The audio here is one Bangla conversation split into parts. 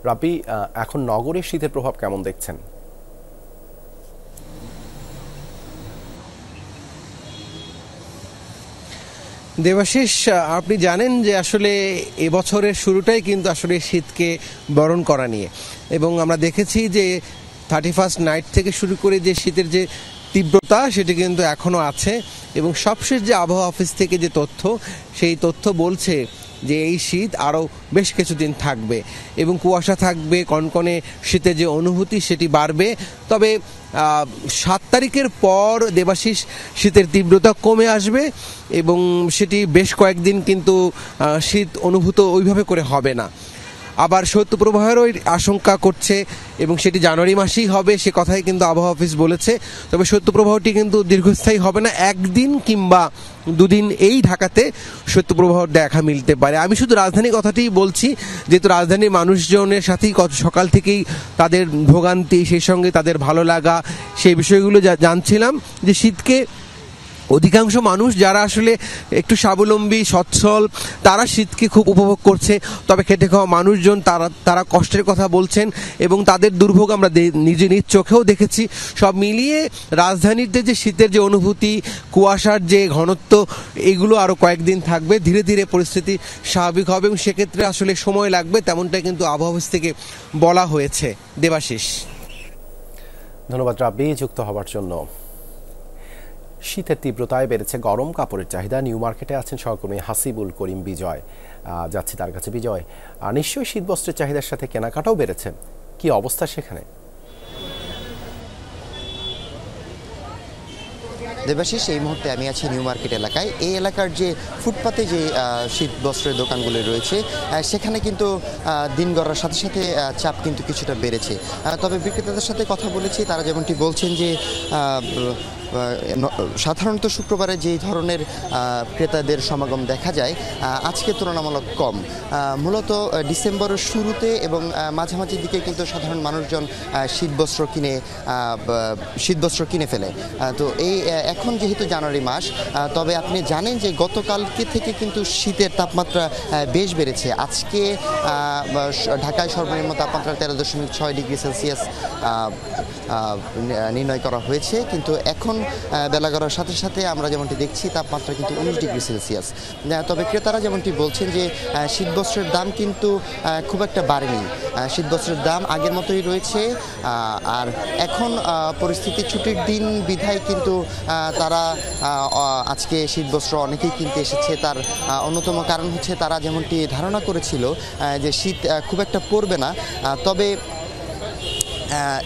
রাব্বি, এখন নগরে শীতের প্রভাব কেমন দেখছেন? দেবাশিস, আপনি জানেন যে আসলে এবছরের শুরুটাই কিন্তু আসলে শীতকে বরণ করা নিয়ে, এবং আমরা দেখেছি যে 31st নাইট থেকে শুরু করে যে শীতের যে তীব্রতা সেটি কিন্তু এখনও আছে। এবং সবশেষ যে আবহাওয়া অফিস থেকে যে তথ্য, সেই তথ্য বলছে যে এই শীত আরও বেশ কিছুদিন থাকবে এবং কুয়াশা থাকবে, কনকনে শীতের যে অনুভূতি সেটি বাড়বে। তবে 7 তারিখের পর দেবাশিস শীতের তীব্রতা কমে আসবে এবং সেটি বেশ কয়েকদিন কিন্তু শীত অনুভূত ওইভাবে করে হবে না। আবার শৈত্যপ্রবাহেরও আশঙ্কা করছে এবং সেটি জানুয়ারি মাসেই হবে, সে কথাই কিন্তু আবহাওয়া অফিস বলেছে। তবে শৈত্যপ্রবাহটি কিন্তু দীর্ঘস্থায়ী হবে না, একদিন কিংবা দুদিন এই ঢাকাতে শৈত্যপ্রবাহ দেখা মিলতে পারে। আমি শুধু রাজধানীর কথাটিই বলছি, যেহেতু রাজধানীর মানুষজনের সাথেই সকাল থেকেই তাদের ভোগান্তি, সেই সঙ্গে তাদের ভালো লাগা, সেই বিষয়গুলো জানছিলাম যে শীতকে অধিকাংশ মানুষ যারা আসলে একটু স্বাবলম্বী সচ্ছল তারা শীতকে খুব উপভোগ করছে। তবে খেটে খাওয়া মানুষজন তারা কষ্টের কথা বলছেন এবং তাদের দুর্ভোগ আমরা নিজ চোখেও দেখেছি। সব মিলিয়ে রাজধানীতে যে শীতের যে অনুভূতি, কুয়াশার যে ঘনত্ব, এগুলো আরও কয়েকদিন থাকবে। ধীরে ধীরে পরিস্থিতি স্বাভাবিক হবে এবং সেক্ষেত্রে আসলে সময় লাগবে, তেমনটাই কিন্তু আবহাওয়া অফিস থেকে বলা হয়েছে। দেবাশিস, ধন্যবাদ রাব্বি যুক্ত হওয়ার জন্য। শীতের তীব্রতায় বেড়েছে গরম কাপড়ের চাহিদা। নিউ মার্কেটে আছেন সহকর্মী হাসিবুল করিম বিজয়, যাচ্ছি তার কাছে। বিজয়, নিশ্চয়ই শীতবস্ত্রের চাহিদার সাথে কেনাকাটাও বেড়েছে, কি অবস্থা সেখানে? দেবাশিস, এই মুহূর্তে আমি আছি নিউ মার্কেট এলাকায়। এই এলাকার যে ফুটপাতে যে শীত বস্ত্রের দোকানগুলো রয়েছে, সেখানে কিন্তু দিন গড়ার সাথে সাথে চাপ কিন্তু কিছুটা বেড়েছে। তবে বিক্রেতাদের সাথে কথা বলেছি, তারা যেমনটি বলছেন যে সাধারণত শুক্রবারে যেই ধরনের ক্রেতাদের সমাগম দেখা যায় আজকে তুলনামূলক কম। মূলত ডিসেম্বরের শুরুতে এবং মাঝামাঝির দিকে কিন্তু সাধারণ মানুষজন শীতবস্ত্র কিনে ফেলে। তো এখন যেহেতু জানুয়ারি মাস, তবে আপনি জানেন যে গতকালকে থেকে কিন্তু শীতের তাপমাত্রা বেশ বেড়েছে। আজকে ঢাকায় সর্বনিম্ন তাপমাত্রা 13.6 ডিগ্রি সেলসিয়াস নির্ণয় করা হয়েছে, কিন্তু এখন বেলা গড়ার সাথে সাথে আমরা যেমনটি দেখছি তাপমাত্রা কিন্তু 19 ডিগ্রি সেলসিয়াস। তবে ক্রেতারা যেমনটি বলছেন যে শীতবস্ত্রের দাম কিন্তু খুব একটা বাড়েনি, শীতবস্ত্রের দাম আগের মতোই রয়েছে। আর এখন পরিস্থিতি ছুটির দিন বিধায় কিন্তু তারা আজকে শীতবস্ত্র অনেকেই কিনতে এসেছে। তার অন্যতম কারণ হচ্ছে তারা যেমনটি ধারণা করেছিল যে শীত খুব একটা পড়বে না, তবে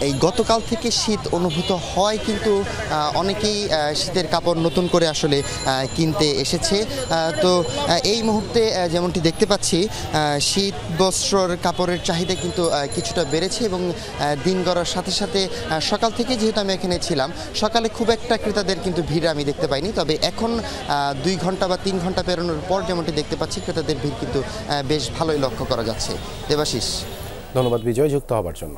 এই গতকাল থেকে শীত অনুভূত হয়, কিন্তু অনেকেই শীতের কাপড় নতুন করে আসলে কিনতে এসেছে। তো এই মুহূর্তে যেমনটি দেখতে পাচ্ছি শীত বস্ত্রর কাপড়ের চাহিদা কিন্তু কিছুটা বেড়েছে এবং দিন গড়ার সাথে সাথে সকাল থেকে যেহেতু আমি এখানে ছিলাম, সকালে খুব একটা ক্রেতাদের কিন্তু ভিড় আমি দেখতে পাইনি। তবে এখন 2 ঘন্টা বা 3 ঘন্টা পেরোনোর পর যেমনটি দেখতে পাচ্ছি ক্রেতাদের ভিড় কিন্তু বেশ ভালোই লক্ষ্য করা যাচ্ছে। দেবাশিস, ধন্যবাদ বিজয় যুক্ত হবার জন্য।